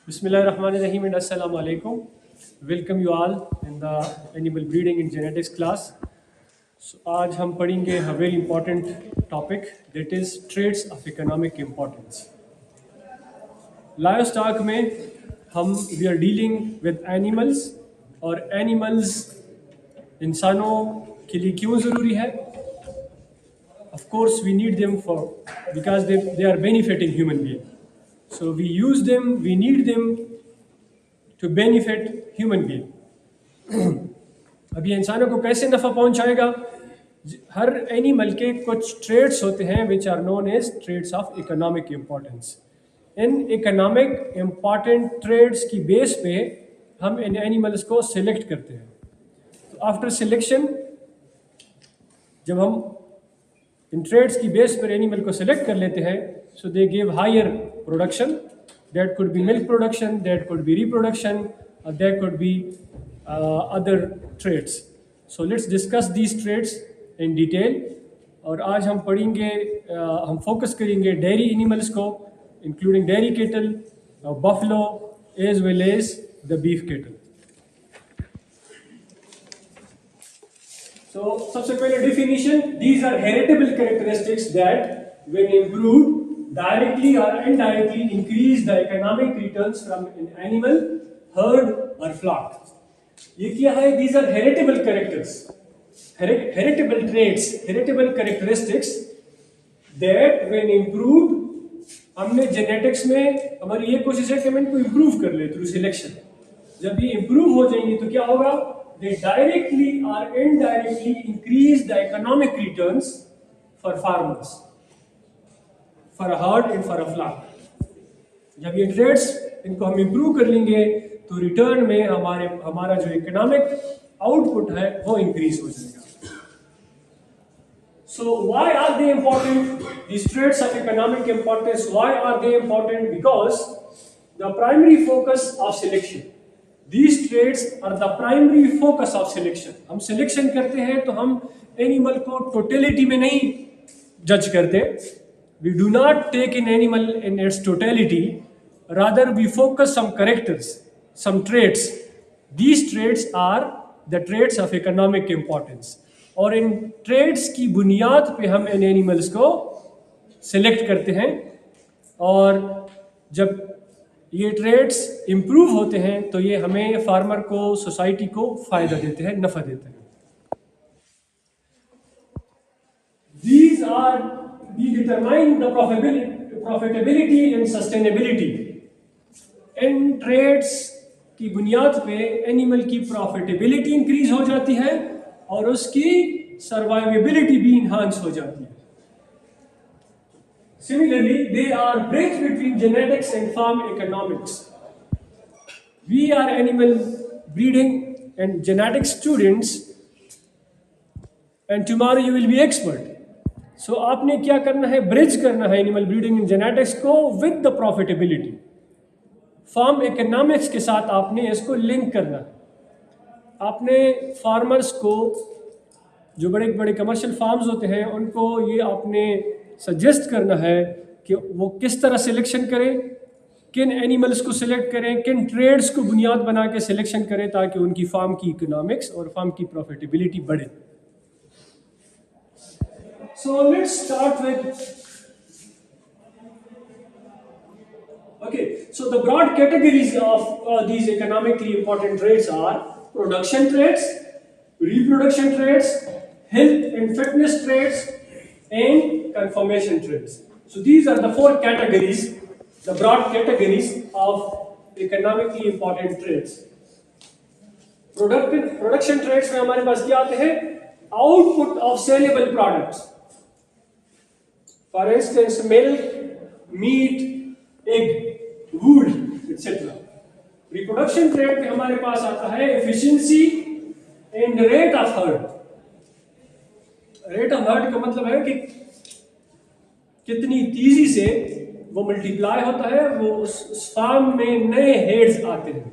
Bismillahirrahmanirrahim and Assalamu alaikum. Welcome you all in the animal breeding and genetics class. So आज हम पढ़ेंगे a very important topic that is traits of economic importance. Livestock में हम we are dealing with animals और animals इंसानों के लिए क्यों ज़रूरी है? Of course we need them for because they are benefiting human being. So we use them, we need them to benefit human being. अब ये इंसानों को कैसे नफ़ा पहुंचाएगा? हर एनिमल के कुछ ट्रेड्स होते हैं which are known as trades of economic importance. इन इकोनॉमिक इम्पॉर्टेंट ट्रेड्स की बेस पे हम इन एनिमल्स को सिलेक्ट करते हैं. तो आफ्टर सिलेक्शन जब हम इन ट्रेड्स की बेस पर एनिमल को सिलेक्ट कर लेते हैं, so they give higher production. That could be milk production, that could be reproduction, or that could be other traits. So let's discuss these traits in detail. और आज हम पढ़ेंगे, हम फोकस करेंगे डेयरी एनिमल्स को, including dairy cattle, buffalo, as well as the beef cattle. So सबसे पहले definition, these are heritable characteristics that when improved directly or indirectly increase the economic returns from an animal, herd or flock. ये क्या है? These are heritable characters, heritable traits, heritable characteristics that when improved, हमने genetics में हमारी ये कोशिश है कि हम इनको improve कर ले through selection. जब ये improve हो जाएंगे तो क्या होगा? They directly or indirectly increase the economic returns for farmers, for a herd and for a flock. जब ये traits इनको हम improve कर लेंगे तो return में हमारा जो economic output है वो increase हो जाएगा. So why are they important? These traits of economic importance, why are they important? Because the primary focus of selection. These traits are the primary focus of selection. हम selection करते हैं तो हम animal को totality में नहीं judge करते. We do not take an animal in its totality. Rather, we focus some characters, some traits. These traits are the traits of economic importance. और इन traits की बुनियाद पे हम इन animals को select करते हैं. और जब ये ट्रेड्स इम्प्रूव होते हैं तो ये हमें फार्मर को, सोसाइटी को फ़ायदा देते हैं, नफ़ा देते हैं. These are we determine the profitability and sustainability. इन ट्रेड्स की बुनियाद पे एनिमल की प्रॉफिटेबिलिटी इंक्रीज हो जाती है और उसकी सर्वाइवेबिलिटी भी इन्हांस हो जाती है. Similarly, they are bridge between genetics and farm economics. We are animal breeding and genetics students, and tomorrow you will be expert. So आपने क्या करना है? Bridge करना है animal breeding and genetics को with the profitability. Farm economics के साथ आपने इसको link करना है. आपने farmers को, जो बड़े बड़े commercial farms होते हैं, उनको ये आपने सजेस्ट करना है कि वो किस तरह सिलेक्शन करें, किन एनिमल्स को सिलेक्ट करें, किन ट्रेड्स को बुनियाद बना के सिलेक्शन करें ताकि उनकी फार्म की इकोनॉमिक्स और फार्म की प्रॉफिटेबिलिटी बढ़े. So let's start with so the broad categories of these economically important traits are production traits, reproduction traits, health and fitness traits, and conformation traits. So these are the four categories, the broad categories of economically important traits. Production traits में हमारे पास क्या आते हैं? Output of saleable products. For instance, milk, meat, egg, wool, etc. Reproduction trait में हमारे पास आता है efficiency and rate of herd. Rate of heard का मतलब है कि कितनी तेजी से वो मल्टीप्लाई होता है, वो उस फार्म में नए हेड्स आते हैं.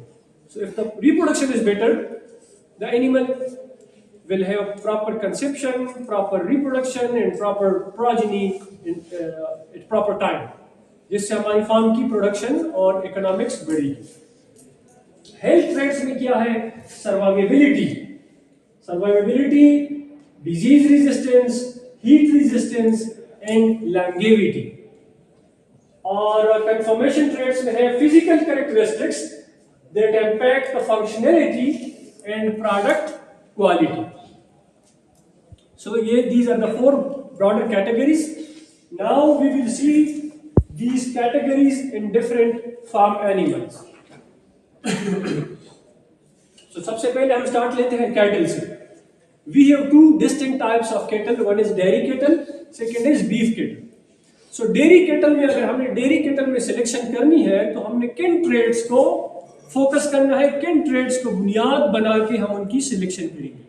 So if the reproduction is better, the animal will have proper conception, proper reproduction and proper progeny at proper time. जिससे हमारी फार्म की प्रोडक्शन और इकोनॉमिक्स बढ़ेगी। हेल्थ थ्रेट्स में क्या है? Survivability, disease resistance, heat resistance and longevity. और confirmation traits में है physical characteristics that impact the functionality and product quality. So these are the 4 broader categories. Now we will see these categories in different farm animals. So सबसे पहले हम start लेते हैं cattle से। We have 2 distinct types of cattle. One is dairy cattle, second is beef cattle. So dairy cattle में अगर हमने dairy cattle में सिलेक्शन करनी है तो हमने किन ट्रेड्स को फोकस करना है, किन ट्रेड्स को बुनियाद बना के हम उनकी सिलेक्शन करेंगे।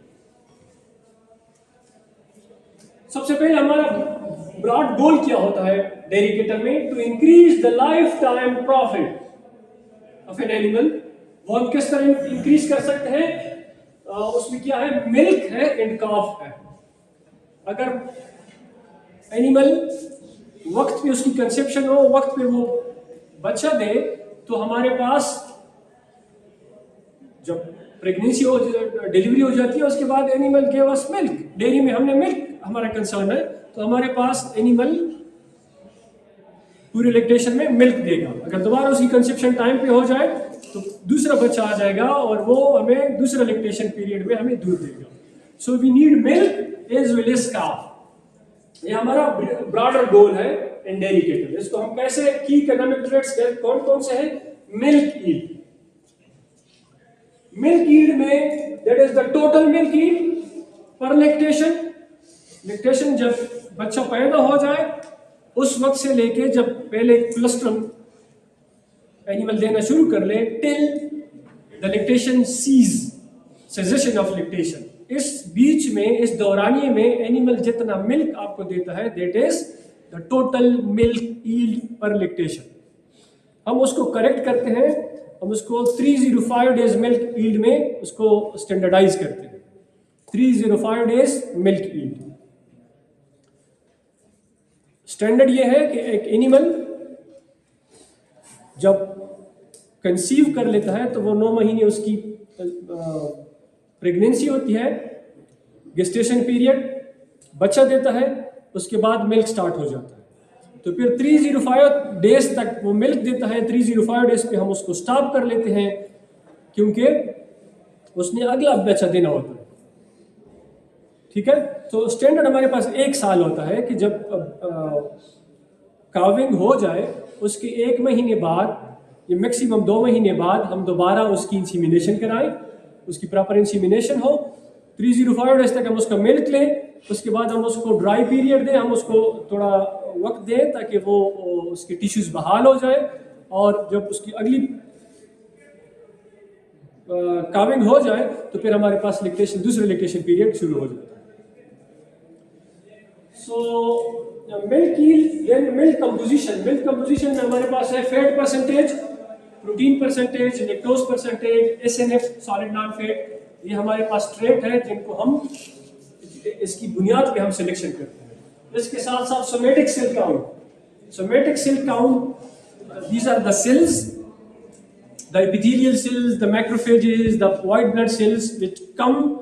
सबसे पहले हमारा ब्रॉड गोल क्या होता है डेयरी कैटल में? To increase the life time profit of an animal. वो हम किस तरह इंक्रीज कर सकते हैं? उसमें क्या है? मिल्क है एंड काफ है। अगर एनिमल वक्त पे उसकी कंसेप्शन हो, वक्त पे वो बच्चा दे, तो हमारे पास जब प्रेगनेंसी हो, डिलीवरी हो जाती है, उसके बाद एनिमल के पास मिल्क, डेयरी में हमने मिल्क हमारा कंसर्न है, तो हमारे पास एनिमल पूरे लैक्टेशन में मिल्क देगा। अगर दोबारा उसकी कंसेप्शन टाइम पे हो जाए तो दूसरा बच्चा आ जाएगा और वो हमें दूसरा लैक्टेशन पीरियड में हमें दूध देगा। So we need milk as well as calf. ये हमारा ब्रॉडर गोल है इन डेयरी कैटल। इसको हम कैसे की इकोनॉमिक ट्रेड्स कौन कौन से हैं? Milk yield. मिल्क ईल्ड में that is the total milk yield पर लैक्टेशन। लैक्टेशन जब बच्चा पैदा हो जाए उस वक्त से लेके जब पहले कोलेस्ट्रम एनिमल देना शुरू कर ले till the lactation cease, cessation of lactation. इस बीच में, इस दौरानिए में एनिमल जितना मिल्क आपको देता है that is the total milk yield पर लैक्टेशन। हम उसको करेक्ट करते हैं, हम उसको 305 डेज मिल्क ईल्ड में उसको स्टैंडर्डाइज करते हैं। 305 डेज मिल्क ईल्ड स्टैंडर्ड ये है कि एक एनिमल जब कंसीव कर लेता है तो वो 9 महीने उसकी प्रेगनेंसी होती है, गेस्टेशन पीरियड, बच्चा देता है, उसके बाद मिल्क स्टार्ट हो जाता है। तो फिर 305 डेज तक वो मिल्क देता है। 305 डेज पे हम उसको स्टॉप कर लेते हैं क्योंकि उसने अगला बच्चा देना होता है। ठीक है, तो स्टैंडर्ड हमारे पास 1 साल होता है कि जब काविंग हो जाए उसके 1 महीने बाद, ये मैक्सिमम 2 महीने बाद हम दोबारा उसकी इंसीमिनेशन कराएं, उसकी प्रॉपर इंसीमिनेशन हो। 305 डेज तक हम उसका मिल्क लें, उसके बाद हम उसको ड्राई पीरियड दें, हम उसको थोड़ा वक्त दें ताकि वो उसके टिश्यूज बहाल हो जाए, और जब उसकी अगली काविंग हो जाए तो फिर हमारे पास लैक्टेशन, दूसरे लैक्टेशन पीरियड शुरू हो जाता है। So milk yield, milk composition में हमारे पास है fat percentage, protein percentage, lactose percentage, SNF solid non fat. ये हमारे पास ट्रेट है जिनको हम इसकी बुनियाद पे हम सिलेक्शन करते हैं। इसके साथ साथ somatic cell count, these are the cells, the epithelial cells, the macrophages, the white blood cells which come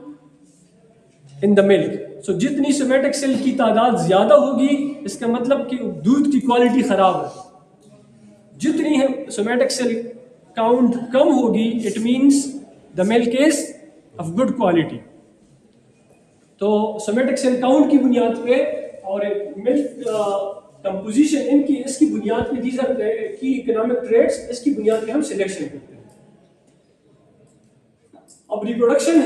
in the milk. So जितनी सोमेटिक सेल की तादाद ज्यादा होगी इसका मतलब कि दूध की क्वालिटी खराब है। जितनी है सोमेटिक सेल काउंट कम होगी, it means the milk is of good quality. तो सोमेटिक सेल काउंट की बुनियाद पे और मिल्क कंपोजिशन, इनकी इसकी बुनियाद पे, दीज आर की इकोनॉमिक ट्रेड्स, इसकी बुनियाद पे हम सिलेक्शन करते हैं। अब रिप्रोडक्शन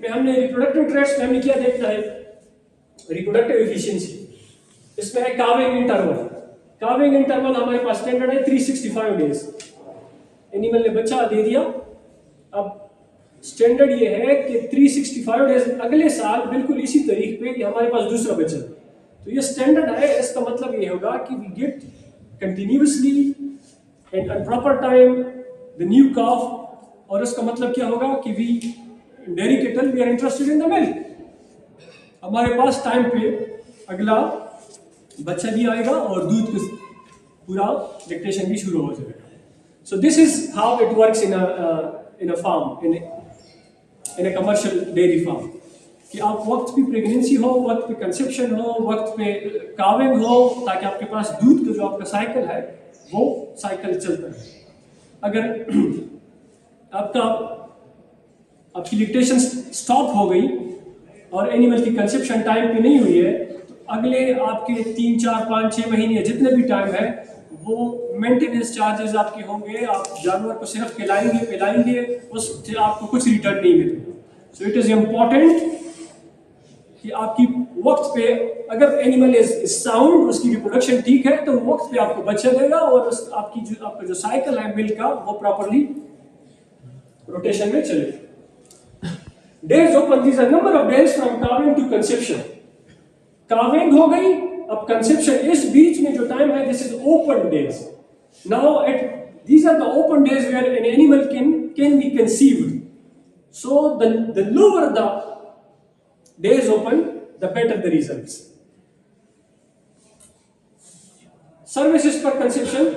में हमने रिप्रोडक्टिव ट्रेड्स में हमने क्या देखना है? Reproductive efficiency. इसमें है काविंग इंटरवल हमारे पास स्टैंडर्ड है 365 डेज। एनिमल ने बच्चा दे दिया, अब स्टैंडर्ड ये है कि 365 डेज अगले साल बिल्कुल इसी तारीख पे हमारे पास दूसरा बच्चा। तो ये स्टैंडर्ड है। इसका मतलब ये होगा कि we get continuously and at proper time the new calf, और इसका मतलब क्या होगा कि we dairy cattle we are interested in the milk. हमारे पास टाइम पे अगला बच्चा भी आएगा और दूध पूरा लैक्टेशन भी शुरू हो जाएगा. So this is how it works in a farm, in a commercial dairy farm. कि आप वक्त पे प्रेगनेंसी हो, वक्त पे कंसेप्शन हो, वक्त पे काविंग हो, ताकि आपके पास दूध का जो आपका साइकिल है वो साइकिल चलता है. अगर आपकी लैक्टेशन स्टॉप हो गई और एनिमल की कंसेप्शन टाइम पे नहीं हुई है, तो अगले आपके 3, 4, 5, 6 महीने जितने भी टाइम है वो मेंटेनेंस चार्जेस आपके होंगे. आप जानवर को सिर्फ पिलाएंगे, उससे आपको कुछ रिटर्न नहीं मिलेगा. सो इट इज इम्पॉर्टेंट कि आपकी वक्त पे, अगर एनिमल इज साउंड, उसकी रिप्रोडक्शन ठीक है, तो वक्त पे आपको बच्चा देगा और आपका जो साइकिल है मिल्क का वो प्रॉपरली रोटेशन में चलेगा. Days open, these are number of days from calving to conception. Calving हो गई, अब कंसेप्शन, इस बीच में जो टाइम है, this is open days. Now these are the open days where an animal can be conceived. So the lower the days open, the better the results. Services for conception.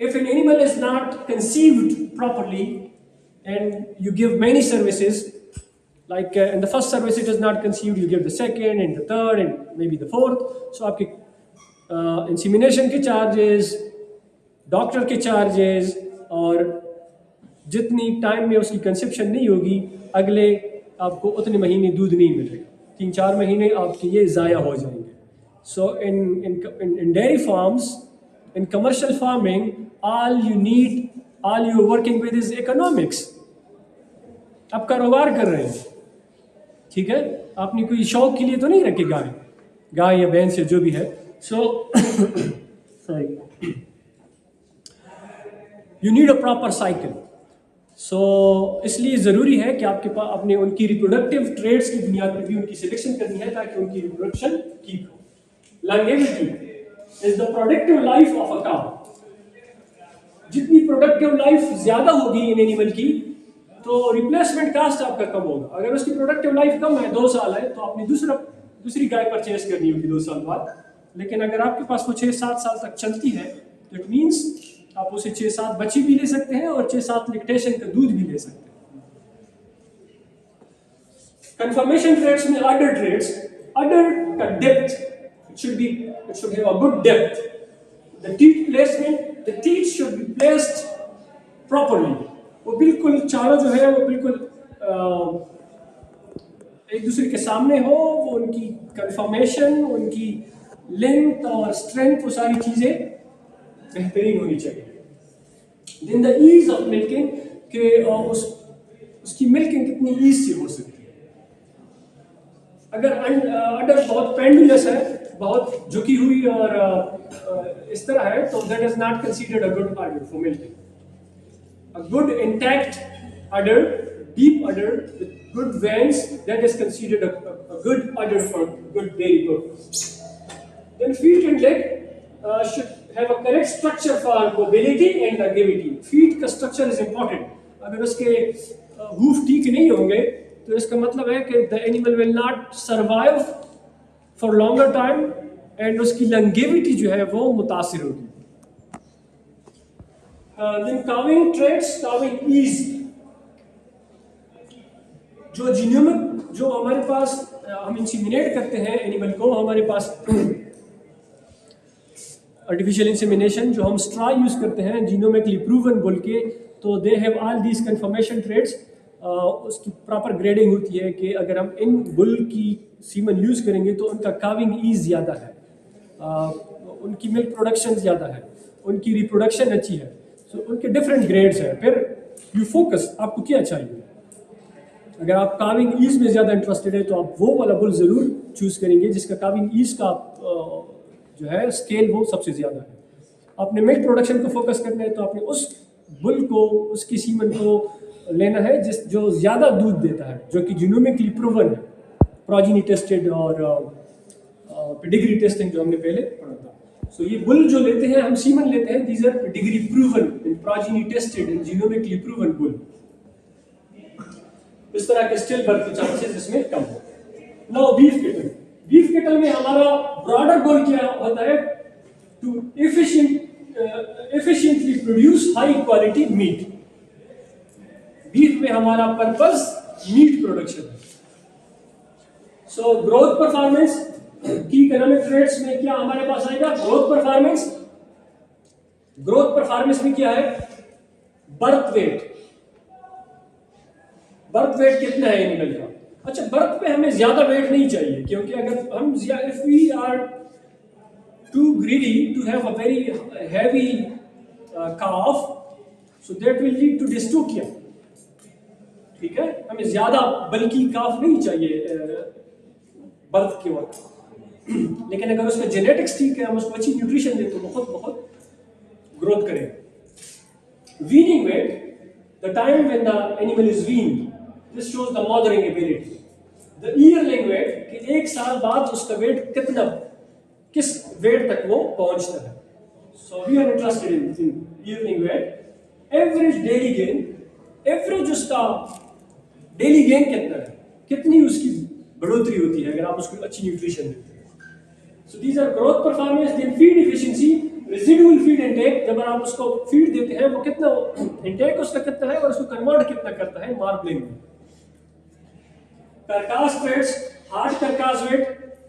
If an animal is not conceived properly and you give many services, like in the first service it is not conceived, you give the second and the third and maybe the fourth. So आपके insemination के charges, doctor के charges, और जितनी time में उसकी conception नहीं होगी, अगले आपको उतने महीने दूध नहीं मिलेगा. 3-4 महीने आपके ये ज़ाया हो जाएंगे. So in dairy farms, in commercial farming, all you working with is economics. आप कारोबार कर रहे हैं, ठीक है. आपने कोई शौक के लिए तो नहीं रखे गाय या भैंस या जो भी है. So sorry, you need a proper cycle. So इसलिए ज़रूरी है कि आपके पास अपने उनकी रिप्रोडक्टिव ट्रेड्स की बुनियाद पर भी उनकी सिलेक्शन करनी है, ताकि उनकी रिप्रोडक्शन ठीक हो. Longevity is the productive life of a cow. जितनी प्रोडक्टिव लाइफ ज़्यादा होगी इन एनिमल की, तो रिप्लेसमेंट कास्ट आपका कम होगा. अगर उसकी प्रोडक्टिव लाइफ कम है, 2 साल है, तो आपने दूसरी गाय परचेज करनी होगी 2 साल बाद. लेकिन अगर आपके पास वो 6-7 साल तक चलती है, तो इट मीन्स आप उसे 6-7 बच्चे भी ले सकते हैं और 6-7 लैक्टेशन का दूध भी ले सकते हैं. कंफर्मेशन ट्रेड्स में अडर ट्रेड्स, अडर का depth, it should have a good depth. The teeth placement, the teeth should be placed properly. वो बिल्कुल चारों जो है वो बिल्कुल एक दूसरे के सामने हो. वो उनकी कंफर्मेशन, उनकी लेंथ और स्ट्रेंथ, वो सारी चीजें बेहतरीन होनी चाहिए. Then the ease of milking, के उसकी मिल्किंग कितनी ईज से हो सकती है. अगर अडर बहुत पेंडुलस है, बहुत झुकी हुई और इस तरह है, तो that is not considered a good order for milking. A good intact udder, deep udder with good veins, that is considered a good udder for good dairy purpose. Then feet and leg should have a correct structure for mobility and longevity. Feet का structure is important. अगर उसके hoof ठीक नहीं होंगे, तो इसका मतलब है कि the animal will not survive for longer time and उसकी longevity जो है वो मुतासिर होगी. Then calving traits, calving ease. जो जीनोमिक, जो हमारे पास हम इंसिमिनेट करते हैं एनिमल को, हमारे पास आर्टिफिशियल इंसिमिनेशन जो हम स्ट्रा यूज करते हैं, जीनोमिकली प्रूवन बोल के, तो they have all these confirmation traits. उसकी प्रॉपर ग्रेडिंग होती है कि अगर हम इन बुल की सीमन यूज करेंगे तो उनका काविंग ईज ज़्यादा है, उनकी मिल्क प्रोडक्शन ज़्यादा है, उनकी रिप्रोडक्शन अच्छी है. उनके डिफरेंट ग्रेड्स हैं. फिर यू फोकस, आपको क्या चाहिए. अगर आप काविंग ईज में ज़्यादा इंटरेस्टेड है, तो आप वो वाला बुल ज़रूर चूज़ करेंगे जिसका काविंग ईज का जो है स्केल वो सबसे ज़्यादा है. आपने मिल्क प्रोडक्शन को फोकस करना है, तो आपने उस बुल को, उसकी सीमन को लेना है जो ज़्यादा दूध देता है, जो कि जीनोमिकली प्रूवन है, प्रोजेनी टेस्टेड और पेडिग्री टेस्टिंग जो हमने पहले पढ़ा था. So ये बुल जो लेते हैं, हम सीमन लेते हैं, these are pedigree proven and progeny tested and genomically proven bull. इस तरह के स्टिल बर्थ के चांसेस इसमें कम हो. Now beef cattle में हमारा ब्रॉडर गोल क्या होता है? to efficiently produce high quality meat. Beef में हमारा पर्पस मीट प्रोडक्शन है. सो ग्रोथ परफॉर्मेंस की इकोनॉमिक ट्रेड्स में क्या हमारे पास आएगा? ग्रोथ परफॉर्मेंस में क्या है? बर्थ वेट कितना है एनिमल का? अच्छा, बर्थ पे हमें ज्यादा वेट नहीं चाहिए, क्योंकि अगर हम if we are too greedy to have a very heavy calf, so that will lead to dystocia. ठीक है, हमें ज्यादा बल्कि काफ नहीं चाहिए बर्थ के वक्त. लेकिन अगर उसका जेनेटिक्स ठीक है, हम उसको अच्छी न्यूट्रिशन दें तो बहुत ग्रोथ करेगा. Weaning weight, the time when the animal is weaned, this shows the mothering ability. The yearling weight, कि 1 साल बाद उसका वेट किस वेट तक वो पहुंचता है. So we are interested in yearling weight. Average daily gain, average उसका डेली गेन कितना है, कितनी उसकी बढ़ोतरी होती है अगर आप उसको अच्छी न्यूट्रिशन देते हैं. So these are growth performance. Then feed efficiency, residual feed intake, जब आप उसको फीड देते हैं वो कितना इनटेक उसका कितना है और उसको कन्वर्ट कितना करता है मार्बलिंग में. कार्कास ट्रेड्स, हार्ड कार्कास वेट,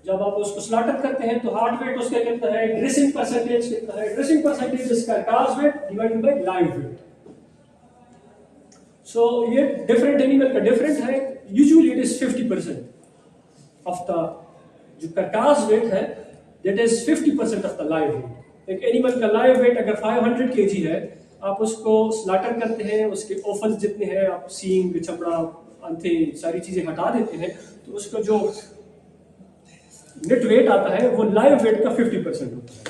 जब आप उसको स्लॉटर करते हैं तो हार्ड वेट उसका कितना है, ड्रेसिंग परसेंटेज कितना है. Dressing percentage is carcass weight divided by live weight. So ये डिफरेंट एनिमल का डिफरेंट है. Usually it is 50% of the जो कार्कास वेट है, that is 50% of the live weight. एक एनिमल का लाइव वेट अगर 500 kg है, आप उसको स्लॉटर करते हैं, उसके ऑफल्स जितने हैं, आप सींग, चमड़ा, अंथे सारी चीजें हटा देते हैं, तो उसका जो नेट वेट आता है वो लाइव वेट का 50% होता है.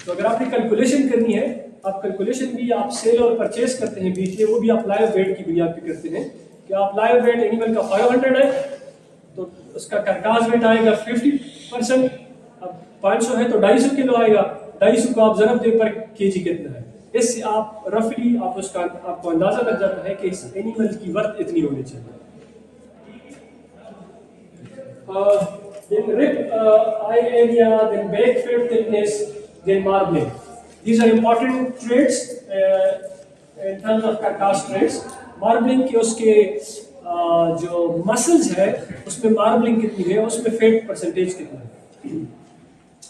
तो अगर आपने कैलकुलेशन करनी है, आप कैलकुलेशन भी आप सेल और परचेस करते हैं बीच में, वो भी आप लाइव वेट की बुनियाद पे करते हैं कि आप लाइव वेट एनिमल का 500 है तो उसका कार्कास वेट आएगा 50%. अब 500 है तो 250 किलो आएगा. 250 को आप जरब दे पर केजी कितना है, इससे आप रफली आपको अंदाजा लग जाता है कि इस एनिमल की वर्थ इतनी होनी चाहिए. Then rib eye area, then back fat thickness, then marbling. These are important traits in terms of carcass traits. Marbling के उसके जो मसल्स है उसमें मार्बलिंग कितनी है, उसमें फेट परसेंटेज कितना है.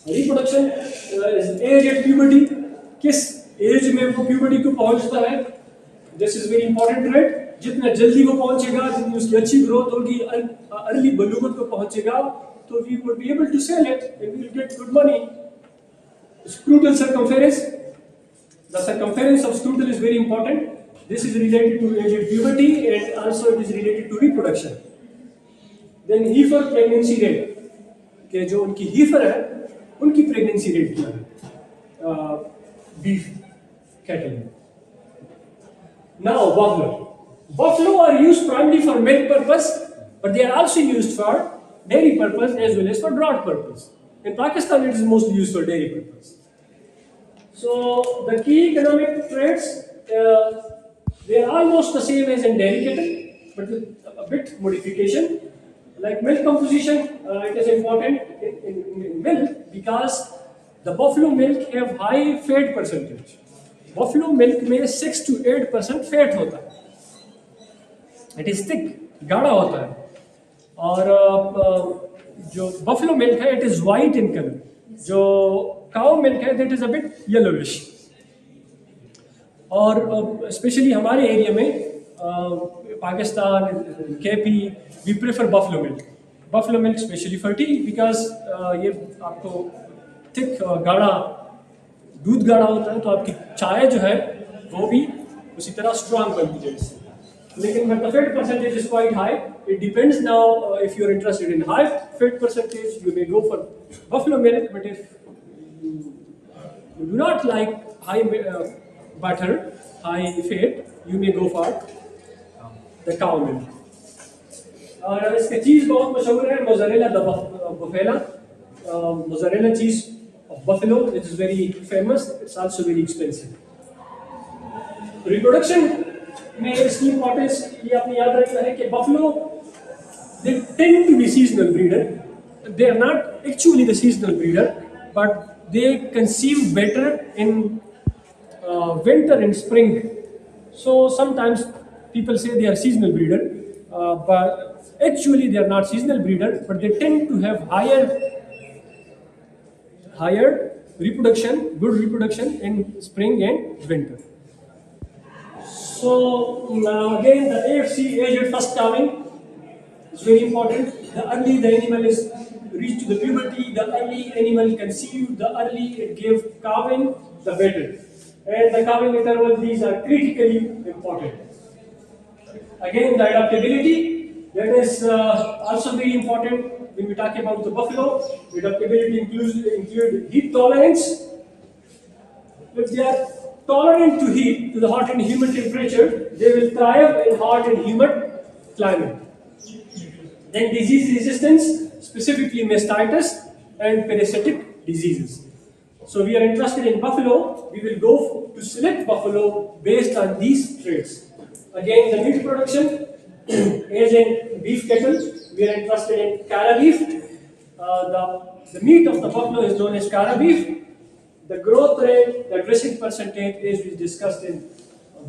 Reproduction is age at puberty, किस एज में वो प्यूबर्टी को पहुंचता है. This is very important trait. जितना जल्दी वो पहुंचेगा, जितनी उसकी अच्छी ग्रोथ होगी, अर्ली बलूगत को पहुंचेगा, तो we would be able to sell it and we will get good money. Scrotal circumference, the circumference of scrotal is very important. This is related to age at puberty and also it is related to reproduction. Then heifer pregnancy rate, के जो उनकी heifer है उनकी pregnancy rate क्या है beef cattle में. Now buffalo are used primarily for milk purpose, but they are also used for dairy purpose as well as for draught purpose. In Pakistan, it is mostly used for dairy purpose. So the key economic traits, they are almost the same as in dairy cattle, but with a bit modification. Like milk composition, it is important in milk because the buffalo milk have high fat percentage. Buffalo milk में 6 to 8% fat होता है. It is thick, गाढ़ा होता है. और जो buffalo milk है it is white in colour. जो काउ मिल्क है that is a bit yellowish. और स्पेशली हमारे एरिया में Pakistan, KP, we prefer buffalo milk. Buffalo milk specially for tea because ये आपको थिक गाढ़ा दूध गाढ़ा होता है, तो आपकी चाय जो है वो भी उसी तरह स्ट्रांग बनती है इससे. लेकिन but the fat percentage is quite high. It depends now if you are interested in high fat percentage, you may go for buffalo milk. But if you do not like high butter, high fat, you may go for the cow milk. और इसका चीज़ बहुत मशहूर है, mozzarella the buffalo. Mozzarella cheese of buffalo, it is very famous. It's also very expensive. Reproduction में इसकी importance ये आपने याद रखना है कि buffalo they tend to be seasonal breeder. They are not actually the seasonal breeder, but they conceive better in winter and spring. So sometimes people say they are seasonal breeder, but actually they are not seasonal breeder, but they tend to have higher reproduction, good reproduction in spring and winter. So again, the AFC, age at first calving, is very important. The early the animal is reached to the puberty, the early animal conceived, the early it gave calving, the better. And the calving interval, these are critically important. Again, the adaptability, that is also very important when we talk about the buffalo. Adaptability include heat tolerance. If they are tolerant to heat, to the hot and humid temperature, they will thrive in hot and humid climate. Then disease resistance, specifically mastitis and parasitic diseases. So we are interested in buffalo. We will go to select buffalo based on these traits. Again, the meat production, as in beef cattle, we are interested in cara beef. The meat of the buffalo is known as cara beef. The growth rate, the dressing percentage, as we discussed in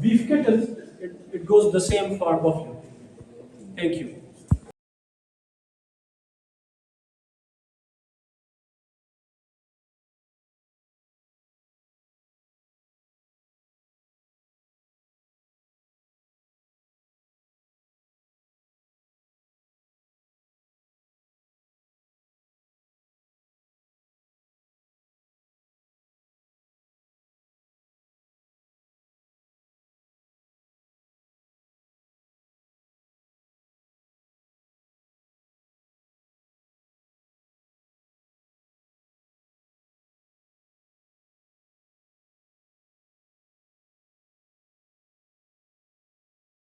beef cattle, it goes the same for buffalo. Thank you.